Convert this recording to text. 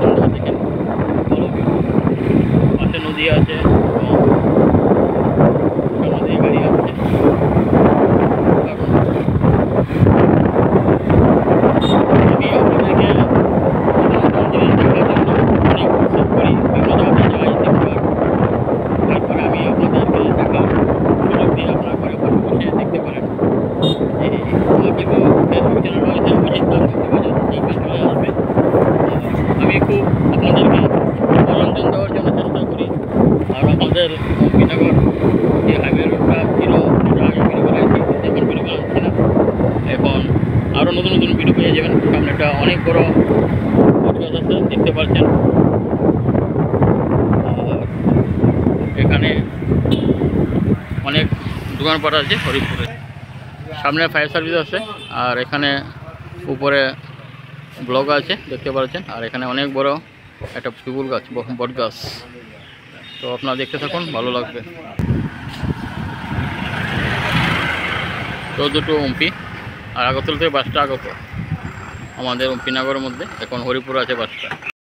সুন্দর দেখেন, পাশে নদী আছে এবং নদী গাড়ি আছে। আমি আপনাদেরকে জিনিস দেখার জন্য অনেক উৎসব করি, বিভিন্ন জায়গায় যাই দেখবার, তারপরে আমি আপনাদেরকে দেখার সুযোগ দিয়ে আপনার ঘরে বসে বসে দেখতে পারেন। আমার কিন্তু ফেসবুক চ্যানেল রয়েছে অজিত দাস বাজার, এইখানে চলে আসবে। আমি খুব আপনাদেরকে মনোরঞ্জন দেওয়ার জন্য চেষ্টা করি। আর আমাদের অম্বিনগর যে হাইওয়ে রোডটা ছিল সেটা আগে ভিডিও বানাইছি, এখন ভিডিও বানাচ্ছি না। এখন আরও নতুন নতুন ভিডিও পেয়ে যাবেন। সামনে একটা অনেক বড় বটগাছ আছে, দেখতে পাচ্ছেন। আর এখানে অনেক দোকানপাট আছে হরিপুরে। সামনে ফায়ার সার্ভিস আছে, আর এখানে উপরে ব্লক আছে দেখতে পাচ্ছেন। আর এখানে অনেক বড় একটা পিপুল গাছ, বট গাছ। তো আপনারা দেখতে থাকুন, ভালো লাগবে। 14 এমপি, আর আগরতলা থেকে বাসটা আগত আমাদের এমপি নগরের মধ্যে। এখন হরিপুর আছে বাসটা।